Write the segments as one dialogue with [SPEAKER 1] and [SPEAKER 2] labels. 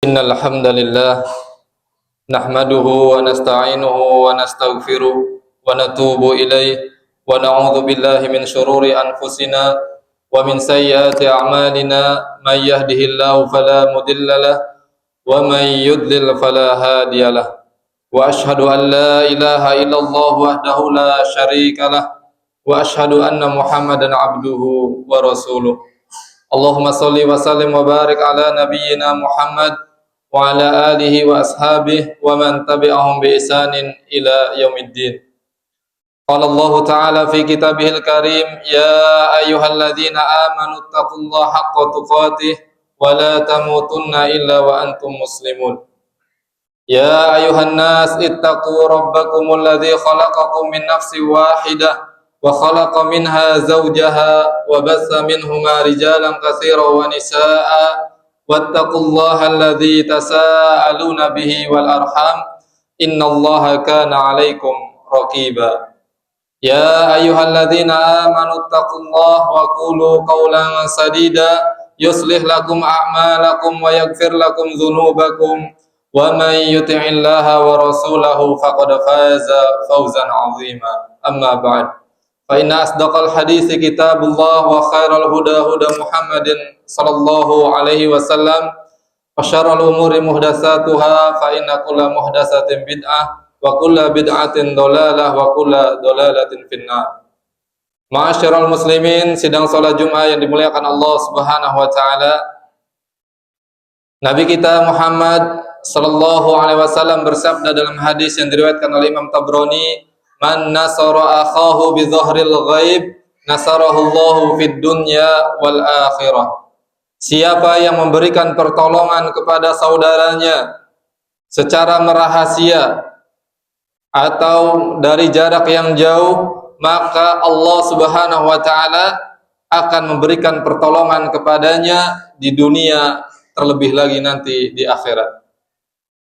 [SPEAKER 1] Innal hamdalillah nahmaduhu wa nasta'inuhu wa nastaghfiruh wa natubu ilaih wa na'udzu billahi min shururi anfusina wa min sayyiati a'malina may yahdihillahu fala mudhillalah wa may yudlil fala hadiyalah wa ashhadu an la ilaha illallah wahdahu la syarikalah wa ashhadu anna Muhammadan abduhu wa rasuluh. Allahumma salli wa sallim wa barik ala nabiyyina Muhammad wa ala alihi wa ashabihi wa man tabi'ahum bi ihsanin ila yaumiddin. Qala Allah Ta'ala fi kitabihil karim, ya ayyuhalladzina amanu taqullaha haqqa tuqatih wa la tamutunna illa wa antum muslimun. Ya ayyuhan nas ittaqu rabbakumul ladzi khalaqakum min nafsin wahidah wa khalaqa minha zawjaha wa bassa minhuma rijalan katsiran wa nisaa'a wattaqullaha alladzi tasaaluna bihi wal arham innallaha kana 'alaikum raqiba. Ya ayyuhalladzina amanu taqullaha wa qulu qawlan sadida yuslih lakum a'malakum wa yaghfir lakum dzunubakum wa may yuti'illaha wa rasulahu faqad faza fawzan 'azima. Amma ba'd. Fa inna asdaqal hadits kitabullah wa khairal huda huda Muhammadin sallallahu alaihi wasallam wa syarrul umuri muhdatsatuha fa inna kulla muhdatsatin bid'ah wa kulla bid'atin dhalalah wa kulla dhalalatin finnar. Ma'asyiral muslimin, sidang salat Jumat yang dimuliakan Allah Subhanahu wa taala. Nabi kita Muhammad sallallahu alaihi wasallam bersabda dalam hadis yang diriwayatkan oleh Imam Tabrani, man nasara akhahu bi dhahril ghaib nasarahu Allahu fid dunya wal akhirah. Siapa yang memberikan pertolongan kepada saudaranya secara merahasia atau dari jarak yang jauh, maka Allah Subhanahu wa taala akan memberikan pertolongan kepadanya di dunia, terlebih lagi nanti di akhirat.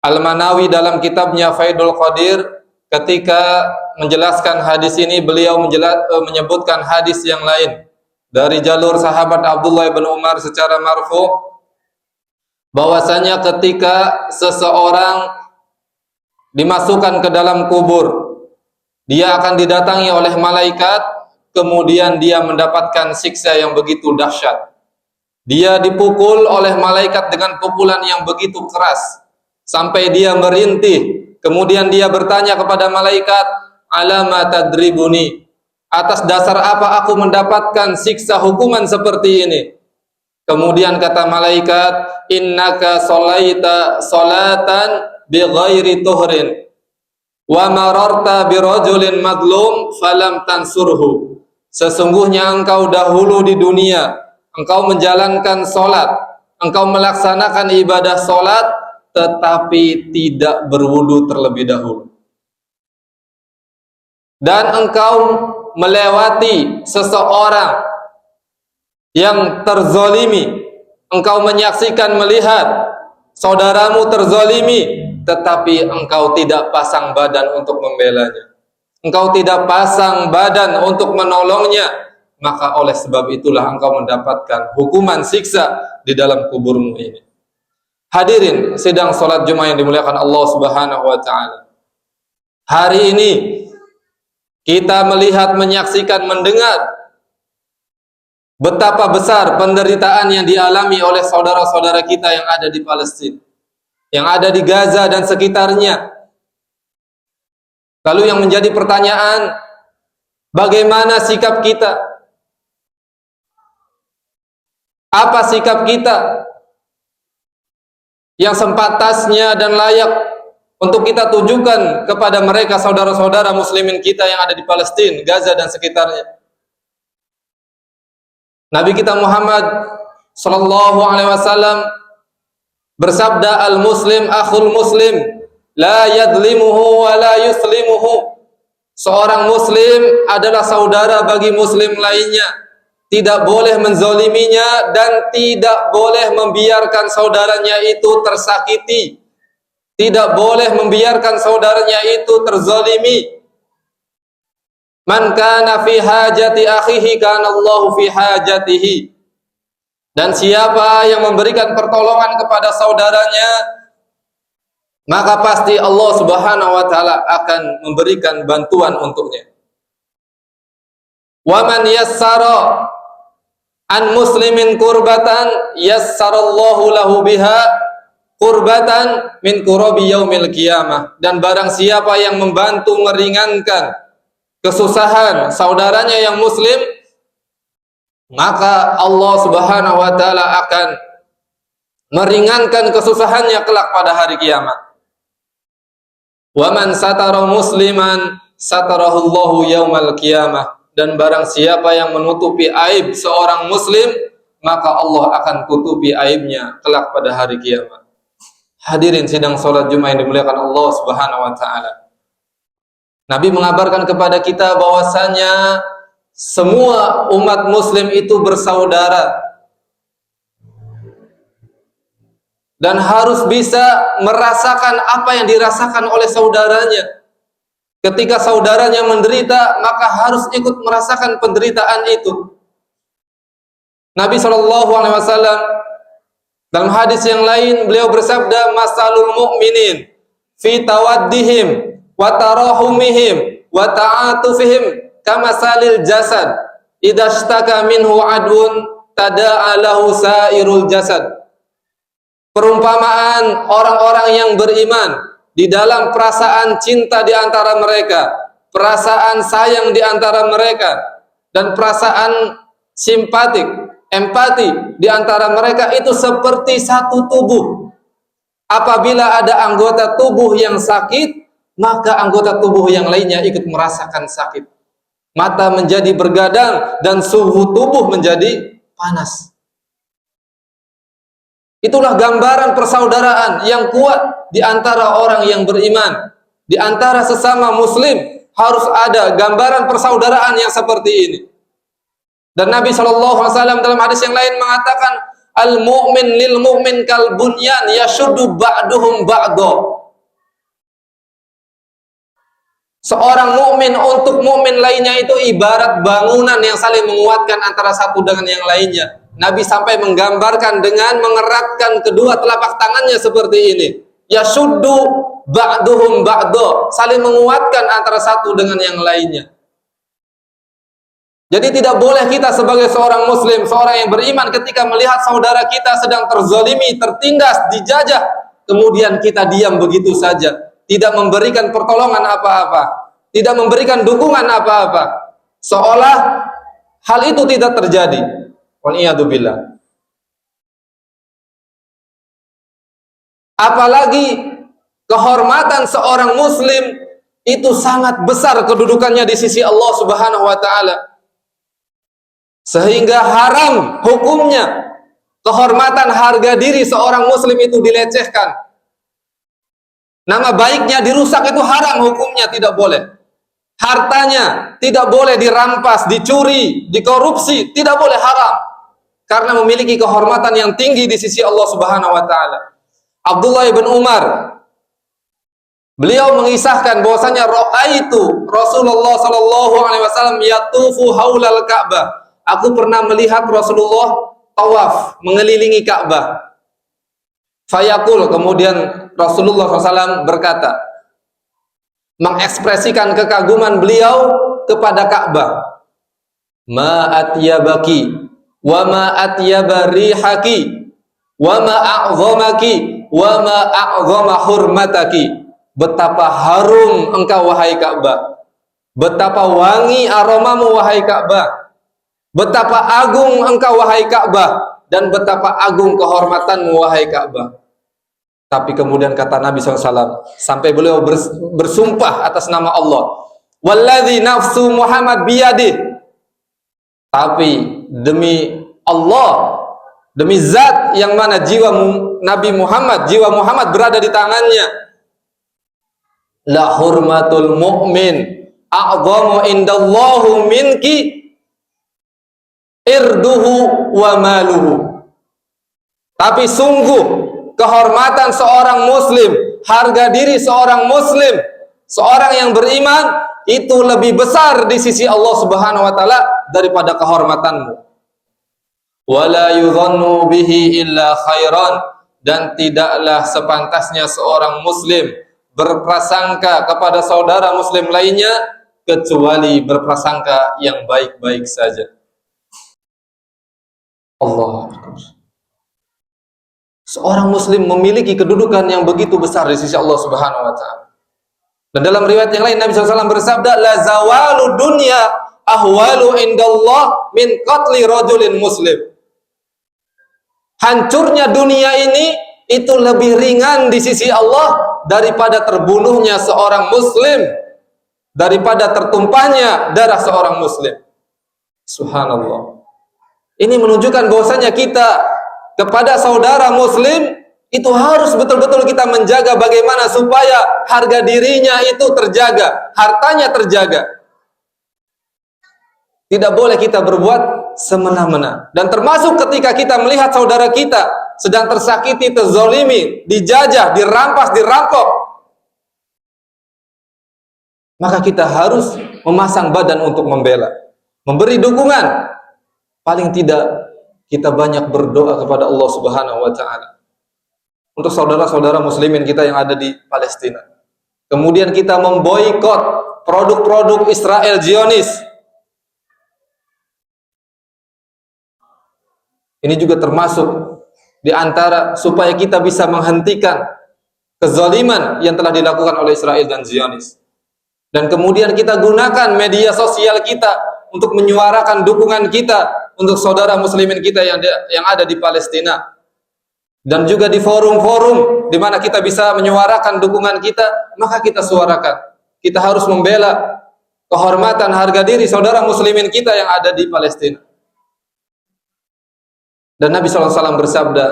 [SPEAKER 1] Al-Manawi dalam kitabnya Faidul Qadir ketika menjelaskan hadis ini, beliau menyebutkan hadis yang lain dari jalur sahabat Abdullah bin Umar secara marfu, bahwasanya ketika seseorang dimasukkan ke dalam kubur, dia akan didatangi oleh malaikat, kemudian dia mendapatkan siksa yang begitu dahsyat. Dia dipukul oleh malaikat dengan pukulan yang begitu keras sampai dia merintih. Kemudian dia bertanya kepada malaikat, alama tadribuni, atas dasar apa aku mendapatkan siksa hukuman seperti ini? Kemudian kata malaikat, innaka sholaita sholatan bighairi tuhrin wa mararta birajulin madlum falam tansurhu. Sesungguhnya engkau dahulu di dunia, engkau menjalankan solat, engkau melaksanakan ibadah solat, tetapi tidak berwudu terlebih dahulu. Dan engkau melewati seseorang yang terzolimi, engkau menyaksikan melihat saudaramu terzolimi, tetapi engkau tidak pasang badan untuk membelanya, engkau tidak pasang badan untuk menolongnya, maka oleh sebab itulah engkau mendapatkan hukuman siksa di dalam kuburmu ini. Hadirin sidang salat Jumat yang dimuliakan Allah Subhanahu wa taala. Hari ini kita melihat, menyaksikan, mendengar betapa besar penderitaan yang dialami oleh saudara-saudara kita yang ada di Palestina, yang ada di Gaza dan sekitarnya. Lalu yang menjadi pertanyaan, bagaimana sikap kita? Apa sikap kita yang sepantasnya dan layak untuk kita tunjukkan kepada mereka, saudara-saudara muslimin kita yang ada di Palestina, Gaza dan sekitarnya? Nabi kita Muhammad sallallahu alaihi wasallam bersabda, al-muslim akhul muslim la yadlimuhu wa la yuslimuhu. Seorang muslim adalah saudara bagi muslim lainnya, tidak boleh menzoliminya dan tidak boleh membiarkan saudaranya itu tersakiti, tidak boleh membiarkan saudaranya itu terzolimi. Man kana fi hajati akhihi kana Allahu fi hajatihi. Dan siapa yang memberikan pertolongan kepada saudaranya, maka pasti Allah Subhanahu wa taala akan memberikan bantuan untuknya. Wa man yassara an muslimin kurbatan yassarallahu lahu biha kurbatan min kurabi yaumil qiyamah. Dan barang siapa yang membantu meringankan kesusahan saudaranya yang muslim, maka Allah Subhanahu wa taala akan meringankan kesusahannya kelak pada hari kiamat. Wa man satara musliman satarahullahu yaumal qiyamah. Dan barang siapa yang menutupi aib seorang muslim, maka Allah akan tutupi aibnya kelak pada hari kiamat. Hadirin sidang salat Jumat yang dimuliakan Allah Subhanahu wa taala. Nabi mengabarkan kepada kita bahwasanya semua umat muslim itu bersaudara dan harus bisa merasakan apa yang dirasakan oleh saudaranya. Ketika saudaranya menderita, maka harus ikut merasakan penderitaan itu. Nabi SAW dalam hadis yang lain beliau bersabda, masalul mu'minin fi tawaddihim wa tarahumihim wa ta'atufihim kamasalil jasad idza ishtaka minhu adwun tada'a lahu sairul jasad. Perumpamaan orang-orang yang beriman di dalam perasaan cinta di antara mereka, perasaan sayang di antara mereka, dan perasaan simpatik, empati di antara mereka itu seperti satu tubuh. Apabila ada anggota tubuh yang sakit, maka anggota tubuh yang lainnya ikut merasakan sakit. Mata menjadi bergadang dan suhu tubuh menjadi panas. Itulah gambaran persaudaraan yang kuat di antara orang yang beriman. Di antara sesama muslim harus ada gambaran persaudaraan yang seperti ini. Dan Nabi SAW dalam hadis yang lain mengatakan, al-mu'min lil mu'min kal bunyan yashuddu ba'duhum ba'do. Seorang mukmin untuk mukmin lainnya itu ibarat bangunan yang saling menguatkan antara satu dengan yang lainnya. Nabi sampai menggambarkan dengan mengeratkan kedua telapak tangannya seperti ini. Yashuddu ba'duhum ba'do, saling menguatkan antara satu dengan yang lainnya. Jadi tidak boleh kita sebagai seorang muslim, seorang yang beriman, ketika melihat saudara kita sedang terzalimi, tertindas, dijajah, kemudian kita diam begitu saja, tidak memberikan pertolongan apa-apa, tidak memberikan dukungan apa-apa, seolah hal itu tidak terjadi. Waliyadzubillah. Apalagi kehormatan seorang muslim itu sangat besar kedudukannya di sisi Allah Subhanahu wa taala. Sehingga haram hukumnya kehormatan harga diri seorang muslim itu dilecehkan. Nama baiknya dirusak itu haram hukumnya, tidak boleh. Hartanya tidak boleh dirampas, dicuri, dikorupsi, tidak boleh, haram. Karena memiliki kehormatan yang tinggi di sisi Allah Subhanahu wa taala. Abdullah bin Umar beliau mengisahkan bahwasanya ra'aitu Rasulullah sallallahu alaihi wasallam yatufu haulal Ka'bah. Aku pernah melihat Rasulullah tawaf mengelilingi Ka'bah. Fayaqul, kemudian Rasulullah SAW berkata, mengekspresikan kekaguman beliau kepada Ka'bah. Ma atyabaki wa ma atyaba rihaki wa ma a'zamaki wa ma a'zama hurmataki. Betapa harum engkau wahai Ka'bah, betapa wangi aromamu wahai Ka'bah, betapa agung engkau wahai Ka'bah, dan betapa agung kehormatanmu wahai Ka'bah. Tapi kemudian kata Nabi SAW, sampai beliau bersumpah atas nama Allah, walladzi nafsu Muhammad biyadih, tapi demi Allah, demi zat yang mana jiwa Nabi Muhammad, jiwa Muhammad berada di tangannya, la hurmatul mu'min a'zamu indallahu minki irduhu wa maluhu. Tapi sungguh kehormatan seorang muslim, harga diri seorang muslim, seorang yang beriman itu lebih besar di sisi Allah Subhanahu wa taala daripada kehormatanmu. wala yudhannu bihi illa khairan, dan tidaklah sepantasnya seorang muslim berprasangka kepada saudara muslim lainnya kecuali berprasangka yang baik-baik saja. Allah. Seorang muslim memiliki kedudukan yang begitu besar di sisi Allah Subhanahu wa taala. Dan dalam riwayat yang lain Nabi SAW bersabda, la zawalu dunya ahwalu indallah min qatli rajulin muslim. Hancurnya dunia ini itu lebih ringan di sisi Allah daripada terbunuhnya seorang muslim, daripada tertumpahnya darah seorang muslim. Subhanallah. Ini menunjukkan bahwasanya kita kepada saudara muslim itu harus betul-betul kita menjaga bagaimana supaya harga dirinya itu terjaga, hartanya terjaga. Tidak boleh kita berbuat semena-mena. Dan termasuk ketika kita melihat saudara kita sedang tersakiti, terzolimi, dijajah, dirampas, dirampok, maka kita harus memasang badan untuk membela, memberi dukungan. Paling tidak kita banyak berdoa kepada Allah Subhanahu wa taala untuk saudara-saudara muslimin kita yang ada di Palestina. Kemudian kita memboikot produk-produk Israel Zionis. Ini juga termasuk di antara supaya kita bisa menghentikan kezaliman yang telah dilakukan oleh Israel dan Zionis. Dan kemudian kita gunakan media sosial kita untuk menyuarakan dukungan kita untuk saudara muslimin kita yang ada di Palestina. Dan juga di forum-forum di mana kita bisa menyuarakan dukungan kita, maka kita suarakan. Kita harus membela kehormatan harga diri saudara muslimin kita yang ada di Palestina. Dan Nabi SAW bersabda,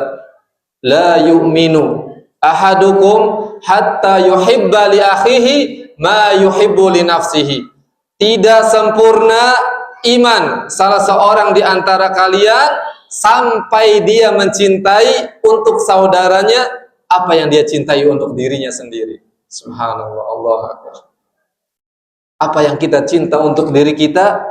[SPEAKER 1] la yu'minu ahadukum hatta yuhibba li akhihi ma yuhibbu li nafsihi. Tidak sempurna iman salah seorang di antara kalian sampai dia mencintai untuk saudaranya apa yang dia cintai untuk dirinya sendiri. Subhanallah, Allah Akbar. Apa yang kita cinta untuk diri kita,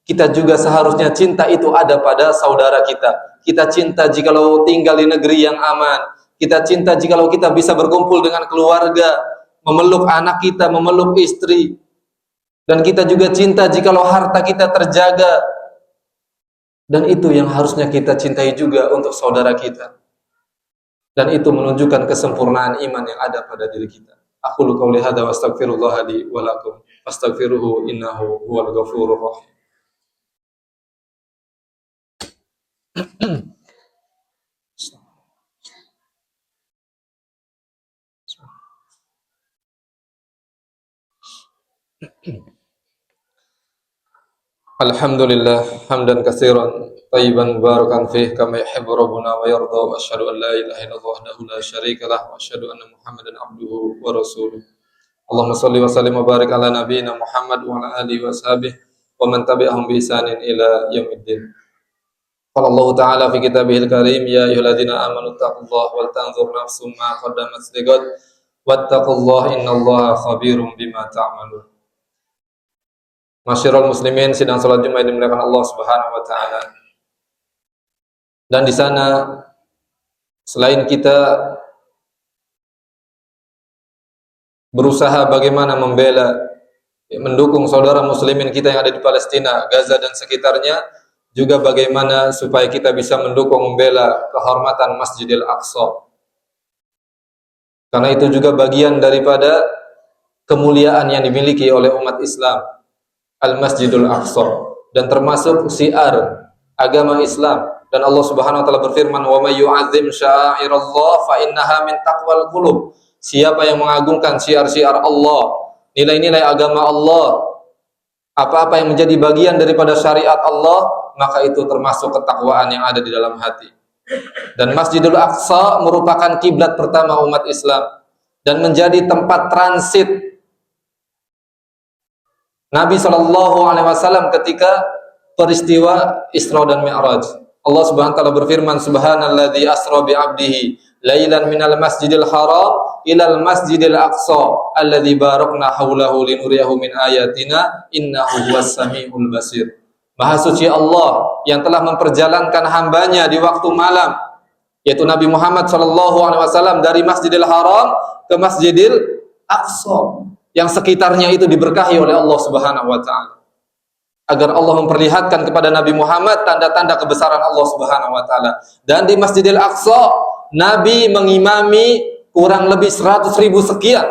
[SPEAKER 1] kita juga seharusnya cinta itu ada pada saudara kita. Kita cinta jikalau tinggal di negeri yang aman. Kita cinta jikalau kita bisa berkumpul dengan keluarga, memeluk anak kita, memeluk istri. Dan kita juga cinta jikalau harta kita terjaga. Dan itu yang harusnya kita cintai juga untuk saudara kita. Dan itu menunjukkan kesempurnaan iman yang ada pada diri kita. Aqulu qouli hadza wa astaghfirullah li wa lakum fastaghfiruhu innahu huwal ghafurur rahim. Alhamdulillah hamdan katsiran thayyiban mubarakan fih kama yuhibbu rabbuna wa yarda, wa asyhadu an la ilaha illallah wahdahu la syarika lah, wa asyhadu anna Muhammadan abduhu wa rasuluh. Allahumma shalli wa sallim wa barik ala nabiyyina Muhammad wa ala alihi wa sahbihi wa man tabi'ahum bi ihsanin ila yaumiddin. Qala Allah Ta'ala fi kitabihil karim, ya ayyuhalladzina amanu taqullaha wal tanzur nafsum ma qaddamat lighad wattaqullaha innallaha khabirum bima ta'malun. Masyiral muslimin, sidang salat Jumat dimuliakan Allah Subhanahu wa taala. Dan di sana selain kita berusaha bagaimana membela, mendukung saudara muslimin kita yang ada di Palestina, Gaza dan sekitarnya, juga bagaimana supaya kita bisa mendukung membela kehormatan Masjidil Aqsa. Karena itu juga bagian daripada kemuliaan yang dimiliki oleh umat Islam, Al-Masjidul Aqsa, dan termasuk syiar agama Islam. Dan Allah Subhanahu wa taala berfirman, "Wa may yu'azzim sya'airallah fa innaha min taqwal qulub." Siapa yang mengagungkan syiar-syiar Allah, nilai-nilai agama Allah, apa-apa yang menjadi bagian daripada syariat Allah, maka itu termasuk ketakwaan yang ada di dalam hati. Dan Masjidul Aqsa merupakan kiblat pertama umat Islam dan menjadi tempat transit Nabi SAW ketika peristiwa Isra dan Mi'raj. Allah Subhanahu wa taala berfirman, subhanalladzi asra bi 'abdihi lailan minal masjidil haram ilal masjidil aqsa alladzi barakna haulahu linuriyahu min ayatina innahu huwas samiul basir. Maha suci Allah yang telah memperjalankan hambanya di waktu malam, yaitu Nabi Muhammad SAW, dari Masjidil Haram ke Masjidil Aqsa, yang sekitarnya itu diberkahi oleh Allah Subhanahu wa taala. Agar Allah memperlihatkan kepada Nabi Muhammad tanda-tanda kebesaran Allah Subhanahu wa taala. Dan di Masjidil Aqsa, Nabi mengimami kurang lebih 100.000 sekian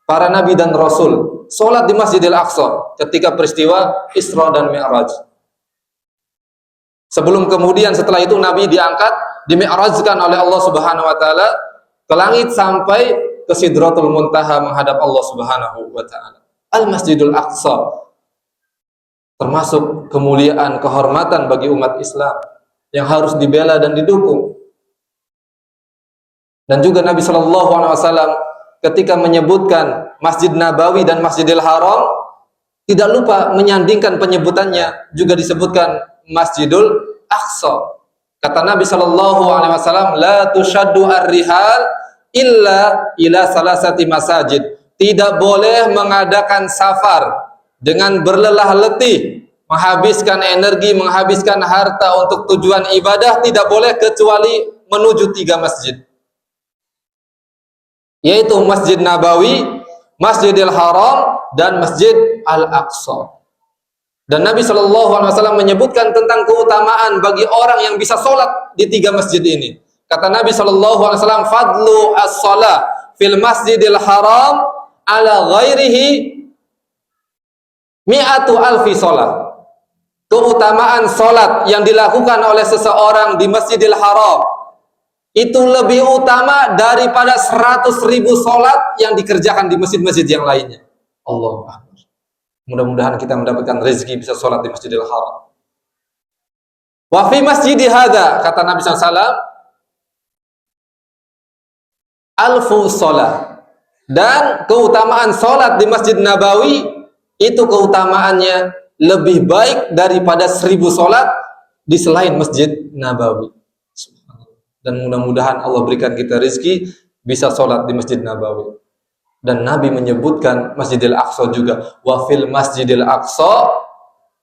[SPEAKER 1] para nabi dan rasul salat di Masjidil Aqsa ketika peristiwa Isra dan Mi'raj. Sebelum kemudian setelah itu Nabi diangkat, dimi'rajkan oleh Allah Subhanahu wa taala ke langit sampai ke Sidratul Muntaha menghadap Allah Subhanahu wa taala. Al-Masjidul Aqsa termasuk kemuliaan, kehormatan bagi umat Islam yang harus dibela dan didukung. Dan juga Nabi SAW ketika menyebutkan Masjid Nabawi dan Masjidil Haram, tidak lupa menyandingkan penyebutannya, juga disebutkan Masjidul Aqsa. Kata Nabi SAW, la tushaddu ar-rihal illa ila salasati masajid. Tidak boleh mengadakan safar dengan berlelah letih, menghabiskan energi, menghabiskan harta untuk tujuan ibadah, tidak boleh kecuali menuju 3 masjid, yaitu Masjid Nabawi, Masjidil Haram, dan Masjid Al-Aqsa. Dan Nabi SAW menyebutkan tentang keutamaan bagi orang yang bisa sholat di 3 masjid ini. Kata Nabi SAW, fadlu as-salah fil Masjidil Haram ala ghairihi mi'atu alfi sholat. Keutamaan sholat yang dilakukan oleh seseorang di Masjidil Haram itu lebih utama daripada 100.000 sholat yang dikerjakan di masjid-masjid yang lainnya. Allahu Akbar. Mudah-mudahan kita mendapatkan rezeki bisa sholat di Masjidil Haram. Wa fi masjidi hadza, kata Nabi SAW, alfu sholat. Dan keutamaan sholat di Masjid Nabawi itu keutamaannya lebih baik daripada 1.000 sholat di selain Masjid Nabawi. Dan mudah-mudahan Allah berikan kita rezeki bisa sholat di Masjid Nabawi. Dan Nabi menyebutkan Masjidil Aqsa juga, wa fil Masjidil Aqsa,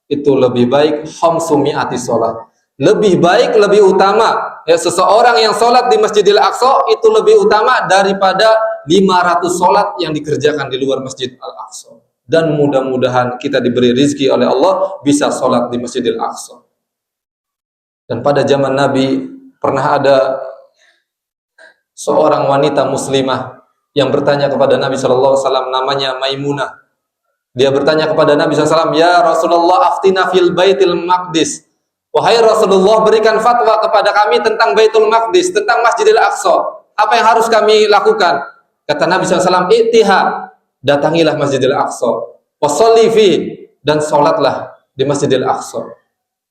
[SPEAKER 1] itu lebih baik khamsumi'ati sholat. Lebih baik, lebih utama, ya, seseorang yang sholat di Masjidil Aqsa itu lebih utama daripada 500 sholat yang dikerjakan di luar Masjid Al-Aqsa. Dan mudah-mudahan kita diberi rezeki oleh Allah bisa sholat di Masjidil Aqsa. Dan pada zaman Nabi pernah ada seorang wanita muslimah yang bertanya kepada Nabi SAW, namanya Maimunah. Dia bertanya kepada Nabi SAW, ya Rasulullah, aftina fil Baitul Maqdis. Wahai Rasulullah, berikan fatwa kepada kami tentang Baitul Maqdis, tentang Masjidil Aqsa. Apa yang harus kami lakukan? Kata Nabi SAW, i'tiha, datangilah Masjidil Aqsa, washolli fi, dan sholatlah di Masjidil Aqsa.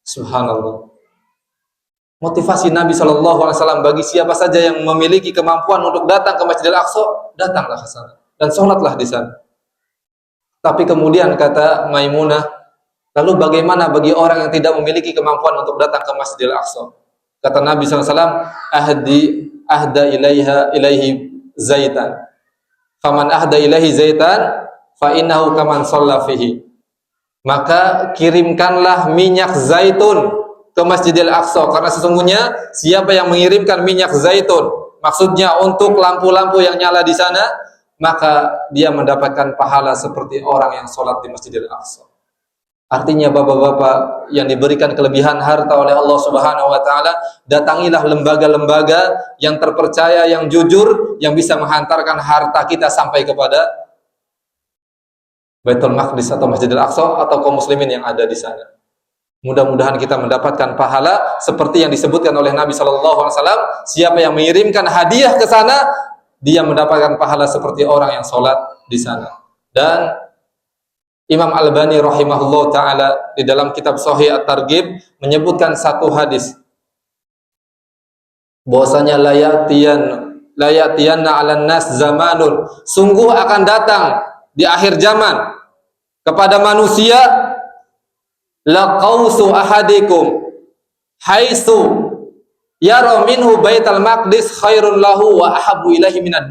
[SPEAKER 1] Subhanallah. Motivasi Nabi SAW bagi siapa saja yang memiliki kemampuan untuk datang ke Masjidil Aqsa, datanglah ke sana dan sholatlah di sana. Tapi kemudian kata Maimunah, lalu bagaimana bagi orang yang tidak memiliki kemampuan untuk datang ke Masjidil Aqsa? Kata Nabi SAW, ahda ilaihi zaitan. Faman ahda ilaihi zaitan, fa innahu kaman shalla fihi. Maka kirimkanlah minyak zaitun ke Masjidil Aqsa, karena sesungguhnya siapa yang mengirimkan minyak zaitun, maksudnya untuk lampu-lampu yang nyala di sana, maka dia mendapatkan pahala seperti orang yang sholat di Masjidil Aqsa. Artinya bapak-bapak yang diberikan kelebihan harta oleh Allah Subhanahu wa taala, datangilah lembaga-lembaga yang terpercaya, yang jujur, yang bisa menghantarkan harta kita sampai kepada Baitul Maqdis atau Masjidil Aqsa atau kaum muslimin yang ada di sana. Mudah-mudahan kita mendapatkan pahala seperti yang disebutkan oleh Nabi SAW. Siapa yang mengirimkan hadiah ke sana, dia mendapatkan pahala seperti orang yang sholat di sana. Dan Imam Al-Albani rahimahullah ta'ala di dalam kitab Sahih At-Targhib menyebutkan satu hadis, bahwasanya layatiyanna 'alan nas zamanun, sungguh akan datang di akhir zaman kepada manusia, la qausu ahadikum haitsu yara minhu Baitul Maqdis khairul lahu wa ahabbu ilaihi minad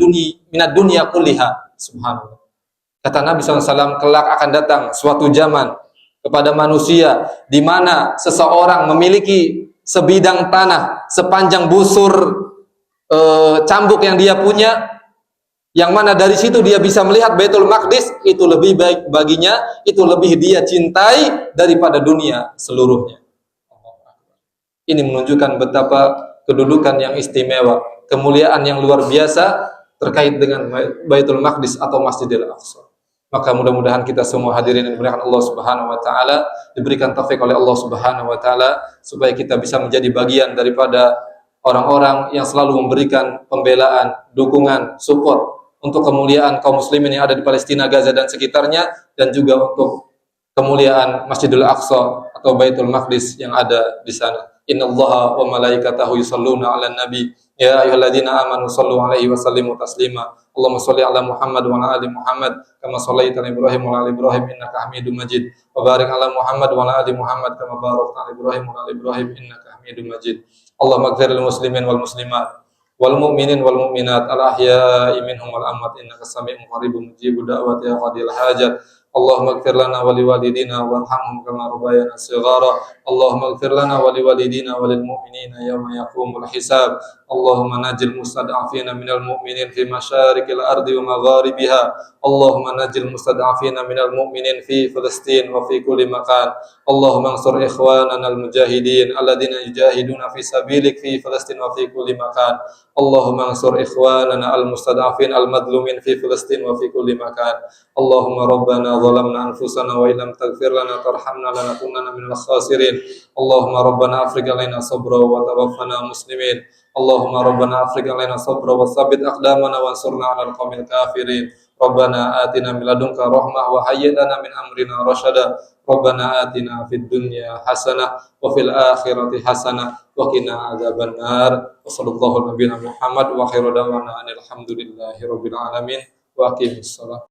[SPEAKER 1] dunya kulliha. Subhanallah. Kata Nabi SAW, kelak akan datang suatu zaman kepada manusia, di mana seseorang memiliki sebidang tanah sepanjang busur cambuk yang dia punya, yang mana dari situ dia bisa melihat Baitul Maqdis, itu lebih baik baginya, itu lebih dia cintai daripada dunia seluruhnya. Ini menunjukkan betapa kedudukan yang istimewa, kemuliaan yang luar biasa terkait dengan Baitul Maqdis atau Masjidil Aqsa. Maka mudah-mudahan kita semua hadirin yang dimuliakan Allah Subhanahu wa taala diberikan taufik oleh Allah Subhanahu wa taala supaya kita bisa menjadi bagian daripada orang-orang yang selalu memberikan pembelaan, dukungan, support untuk kemuliaan kaum muslimin yang ada di Palestina, Gaza dan sekitarnya, dan juga untuk kemuliaan Masjidil Aqsa atau Baitul Maqdis yang ada di sana. Innallaha wa malaikatahu yusholluna 'alan nabi ya ayyuhalladzina amanu shallu 'alaihi wa sallimu taslima. Allahumma shalli 'ala Muhammad wa 'ala ali Muhammad kama shallaita 'ala Ibrahim wa 'ala ali Ibrahim innaka Hamidum Majid. Wa barik 'ala Muhammad wa 'ala ali Muhammad kama barakta 'ala Ibrahim wa 'ala ali Ibrahim innaka Hamidum Majid. Allahumma ighfir lil muslimin wal muslimat wal mu'minin wal mu'minat al ahya'i minhum wal amwat innaka sami'un qaribun mujibud da'wati ya qadil hajat. Allahumma ighfir lana wa liwalidina warhamhum kama rabbayana shighara. Allahumma ighfir lana wa liwalidina wa lil mu'minina yawma yaqumul hisab. Allahumma najil mustad'afina minal mu'minin fi masyarikil ardi wa magharibiha. Allahumma najil mustad'afina minal mu'minin fi Filistin wa fi kulli makan. Allahumma ansur ikhwanana al-mujahidin alladhina yujahiduna fi sabilik fi Filistin wa fi kulli makan. Allahumma ansur ikhwanana al-mustad'afin al-madlumin fi Filistin wa fi kulli makan. Allahumma rabbana zalamna anfusana wa illam taghfir lana tarhamna lanakunanna minal khasirin. Allahumma rabbana afrigh alaina sabra wa tawaffana muslimin. Allahumma rabbana afrigh alaina sabra wa tsabbit aqdamana wansurna 'alal qaumil kafirin. Rabbana atina min ladunka rahmah wa hayyi lana min amrina rasyada. Rabbana atina fid dunya hasanah wa fil akhirati hasanah wa qina adzabannar. Wa sallallahu nabiyana Muhammad wa khairu da'wana alhamdulillahi rabbil alamin wa aqimissalah.